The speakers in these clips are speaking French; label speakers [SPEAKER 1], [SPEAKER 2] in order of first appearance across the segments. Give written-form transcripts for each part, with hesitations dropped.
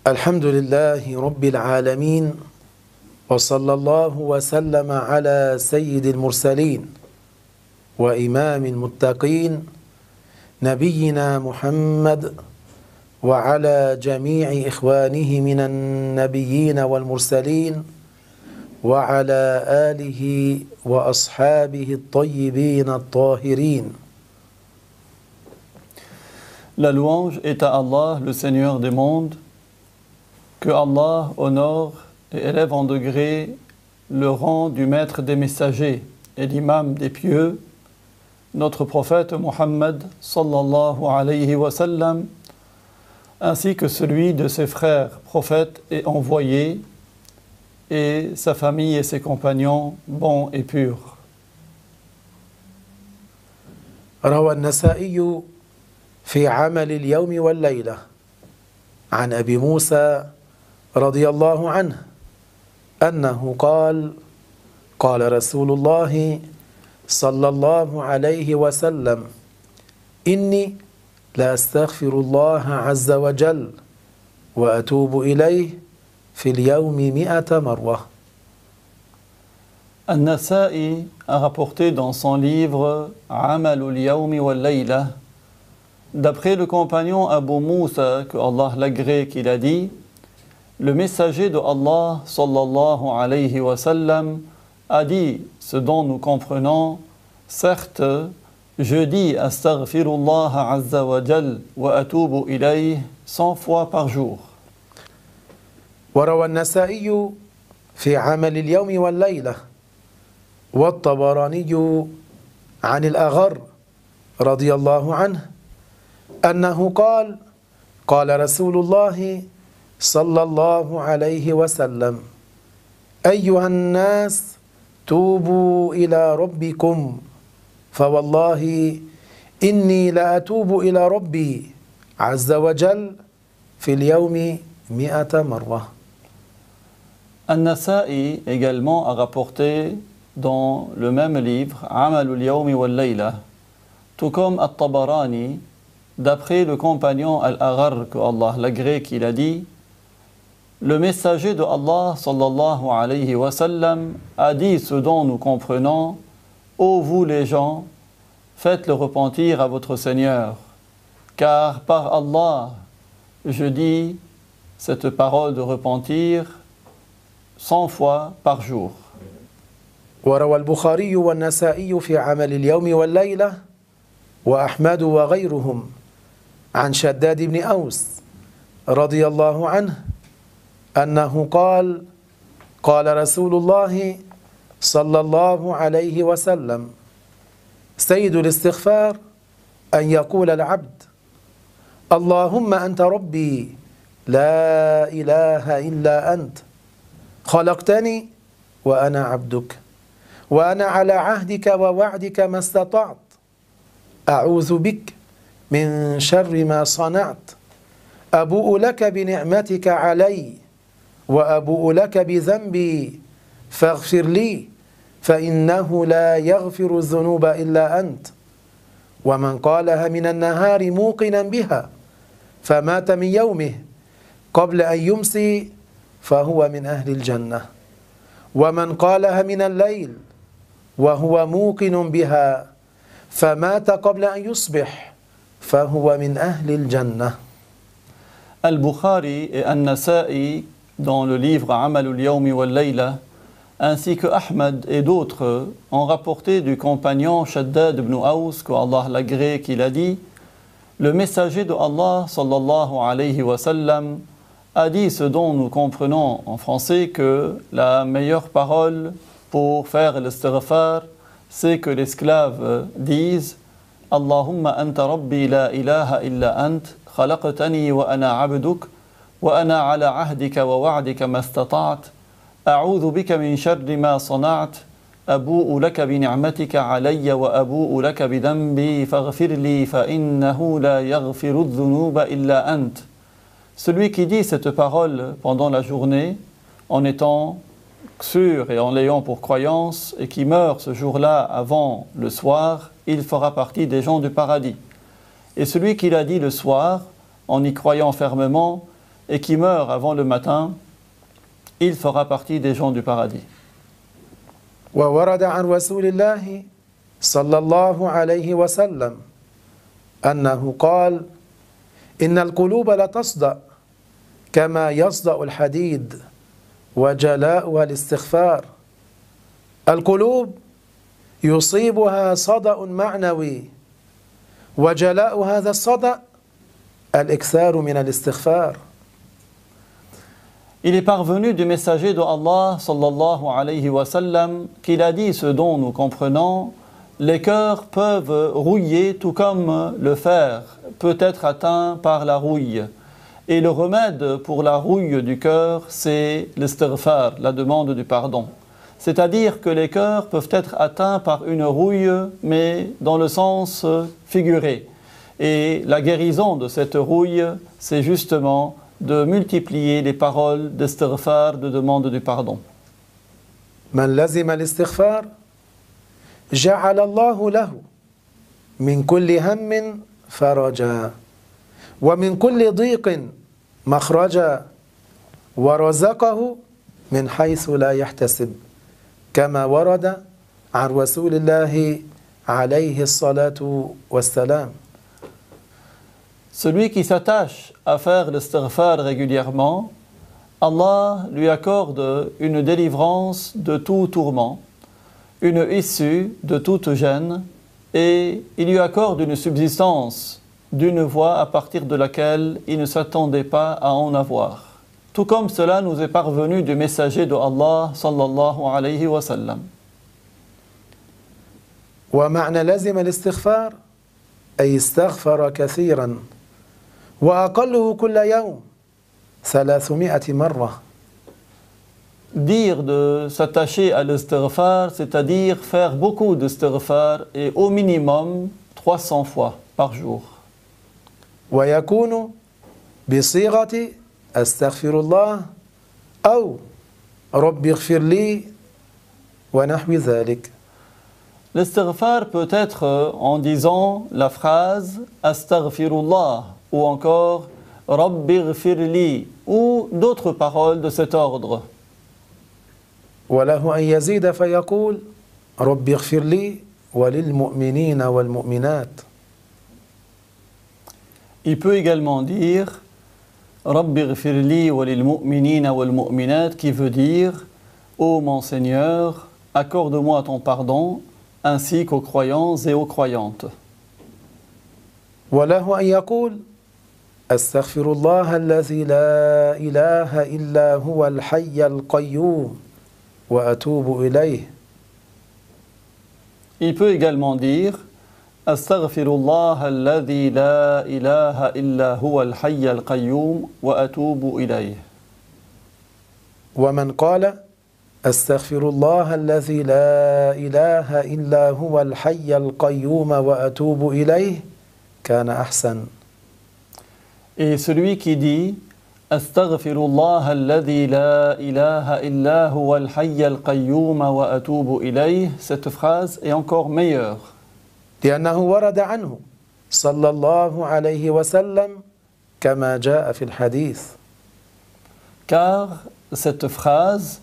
[SPEAKER 1] الحمد لله رب العالمين وصلى الله وسلم على سيد المرسلين وإمام المتقين نبينا محمد وعلى جميع إخوانه من النبيين والمرسلين وعلى آله وأصحابه الطيبين الطاهرين.
[SPEAKER 2] La louange est à Allah, le Seigneur des mondes. Que Allah honore et élève en degré le rang du maître des messagers et l'imam des pieux, notre prophète Muhammad sallallahu alayhi wa sallam, ainsi que celui de ses frères prophètes et envoyés, et sa famille et ses compagnons bons et purs.
[SPEAKER 1] روى النسائي في عمل اليوم والليلة عن أبي موسى رضي الله عنه أنه قال: قال رسول الله صلى الله عليه وسلم: إني لأستغفر الله عز وجل وأتوب إليه في اليوم 100 مرة.
[SPEAKER 2] An-Nasa'i a rapporté dans son livre Amalul Yawmi wal Layla, d'après le compagnon Abu Moussa, que Allah l'agrée, qu'il a dit: le messager de Allah sallallahu alayhi wa sallam a dit ce dont nous comprenons: certes, je dis astaghfirullah azza wa jal wa atubu ilayh 100 fois par jour.
[SPEAKER 1] وروى النسائي في عمل اليوم والليلة والطبراني عن الأغر رضي الله عنه أنه قال: قال رسول الله صلى الله عليه وسلم: أيها الناس توبوا إلى ربكم فوالله إني لأتوب إلى ربي عز وجل في اليوم 100 مرة.
[SPEAKER 2] An-Nasa'i également a rapporté dans le même livre Amalul Yawmi wal Layla, tout comme At-Tabarani, d'après le compagnon Al-Aghar, que Allah l'agrée, qu'il a dit: le messager de Allah sallallahu alayhi wa sallam a dit ce dont nous comprenons: ô vous les gens, faites le repentir à votre Seigneur, car par Allah je dis cette parole de repentir 100 fois par jour.
[SPEAKER 1] وروى البخاري والنسائي في عمل اليوم والليلة وأحمد وغيرهم عن شداد بن أوس رضي الله عنه أنه قال: قال رسول الله صلى الله عليه وسلم: سيد الاستغفار أن يقول العبد: اللهم أنت ربي لا إله إلا أنت خلقتني وأنا عبدك وأنا على عهدك ووعدك ما استطعت أعوذ بك من شر ما صنعت أبوء لك بنعمتك علي وأبوء لك بذنبي فاغفر لي فإنه لا يغفر الذنوب إلا أنت. ومن قالها من النهار موقنا بها فمات من يومه قبل أن يمسي فهو من أهل الجنة. ومن قالها من الليل وهو موقن بها فمات قبل أن يصبح فهو من أهل الجنة.
[SPEAKER 2] Al-Bukhari et An-Nasa'i, dans le livre Amalul Yawmi wal Layla, ainsi que Ahmad et d'autres, ont rapporté du compagnon Shaddad ibn Aws, que Allah l'agrée, qu'il a dit: le messager de Allah sallallahu alayhi wa sallam a dit ce dont nous comprenons en français que la meilleure parole pour faire l'istighfar, c'est que l'esclave dise: Allahumma anta rabbi la ilaha illa ant khalaqtani wa ana abduk wa ana ala ahdika wa wa'dika ma istata'at a'udhu bika min sharri ma sana'at أبوء لك بنعمتك علي وأبوء لك بذنبي فاغفر لي فإنه لا يغفر الذنوب إلا أنت. Celui qui dit cette parole pendant la journée en étant sûr et en l'ayant pour croyance et qui meurt ce jour-là avant le soir, il fera partie des gens du paradis. Et celui qui l'a dit le soir en y croyant fermement et qui meurt avant le matin, il fera partie des gens du paradis.
[SPEAKER 1] وورد عن رسول الله صلى الله عليه وسلم أنه قال إن القلوب لتصدأ كما يصدأ الحديد وجلاؤها الاستغفار. القلوب يصيبها صدأ معنوي وجلاء هذا الصدأ الإكثار من الاستغفار.
[SPEAKER 2] Il est parvenu du messager de Allah sallallahu alayhi wa sallam qu'il a dit ce dont nous comprenons: les cœurs peuvent rouiller tout comme le fer peut être atteint par la rouille. Et le remède pour la rouille du cœur, c'est l'istighfar, la demande du pardon. C'est-à-dire que les cœurs peuvent être atteints par une rouille, mais dans le sens figuré. Et la guérison de cette rouille, c'est justement de multiplier les paroles d'istighfar, de demande du pardon.
[SPEAKER 1] من لزم الاستغفار جعل الله له من كل هم فرجا ومن كل ضيق مخرجا ورزقه من حيث لا يحتسب كما ورد عن رسول الله عليه الصلاة والسلام.
[SPEAKER 2] Celui qui s'attache à faire l'istighfar régulièrement, Allah lui accorde une délivrance de tout tourment, une issue de toute gêne, et il lui accorde une subsistance d'une voie à partir de laquelle il ne s'attendait pas à en avoir. Tout comme cela nous est parvenu du messager de Allah sallallahu alayhi wa sallam.
[SPEAKER 1] ومعنى لزم الاستغفار أي استغفر كثيرا وأقله كل يوم 300 مرة.
[SPEAKER 2] Dire de s'attacher à l'istighfar, c'est-à-dire faire beaucoup d'istighfar et au minimum 300 fois par jour.
[SPEAKER 1] ويكون بصيغة أستغفر الله أو رب اغفر لي ونحو ذلك.
[SPEAKER 2] L'istighfar peut être en disant la phrase Astaghfirullah ou encore Rabbi ghfirli ou d'autres paroles de cet ordre.
[SPEAKER 1] وله أن يزيد فيقول رب اغفر لي وللمؤمنين والمؤمنات.
[SPEAKER 2] Il peut également dire Rabbi ghfirli walil mu'minina wal mu'minat, qui veut dire ô mon Seigneur, accorde-moi ton pardon ainsi qu'aux croyants et aux croyantes.
[SPEAKER 1] وله أن يقول أستغفر الله الذي لا إله إلا هو الحي القيوم وأتوب إليه.
[SPEAKER 2] Il peut également dire Astaghfirullah alladhi la ilaha illa huwa al-hayy al-qayyum wa atubu ilayh.
[SPEAKER 1] ومن قال أستغفر الله الذي لا إله إلا هو الحي القيوم وأتوب إليه كان أحسن.
[SPEAKER 2] Et celui qui dit Astaghfirullah alladhi la ilaha illa huwa al-hayy al-qayyum wa atubu ilayh, cette phrase est encore meilleure.
[SPEAKER 1] لأنه ورد عنه صلى الله عليه وسلم كما جاء في الحديث.
[SPEAKER 2] Car cette phrase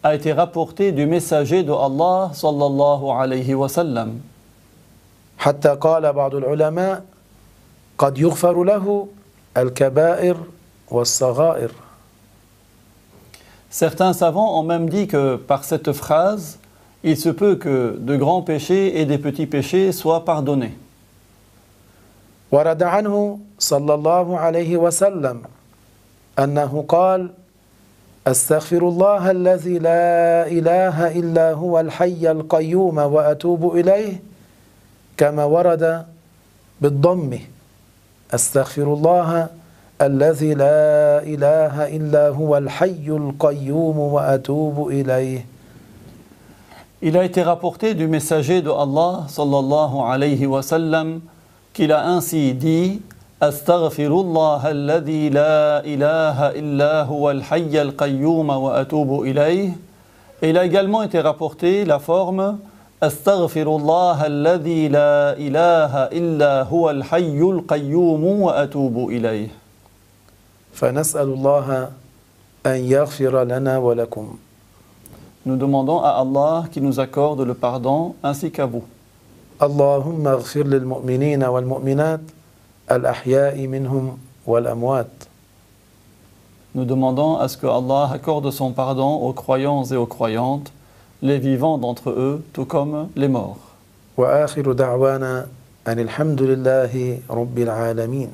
[SPEAKER 2] a été rapportée du messager de Allah sallallahu alayhi wa sallam.
[SPEAKER 1] حتى قال بعض العلماء قد يغفر له الكبائر والصغائر.
[SPEAKER 2] Certains savants ont même dit que par cette phrase, il se peut que de grands péchés et des petits péchés soient pardonnés.
[SPEAKER 1] ورد عنه صلى الله عليه وسلم أنه قال أستغفر الله الذي لا إله إلا هو الحي القيوم وأتوب إليه كما ورد بالضم أستغفر الله الذي لا إله إلا هو الحي القيوم وأتوب إليه.
[SPEAKER 2] Il a été rapporté du messager de Allah sallallahu alayhi wa sallam qu'il a ainsi dit Astaghfirullah alladhi la ilaha illa huwa al-hayy al-qayyum wa atubu ilayh. Et il a également été rapporté la forme Astaghfirullah alladhi la ilaha illa huwa al-hayy al-qayyum wa atubu ilayh.
[SPEAKER 1] فنسأل الله أن يغفر لنا ولكم.
[SPEAKER 2] Nous demandons à Allah qui nous accorde le pardon ainsi qu'à vous.
[SPEAKER 1] اللهم اغفر للمؤمنين والمؤمنات الأحياء منهم والأموات.
[SPEAKER 2] Nous demandons à ce que Allah accorde son pardon aux croyants et aux croyantes, les vivants d'entre eux, tout comme les morts.
[SPEAKER 1] وآخر دعوانا أن الحمد لله رب العالمين.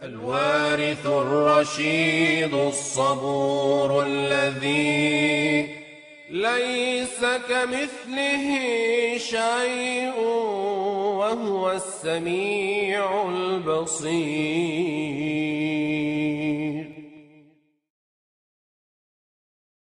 [SPEAKER 3] الوارث الرشيد الصبور الذي ليس كمثله شيء وهو السميع البصير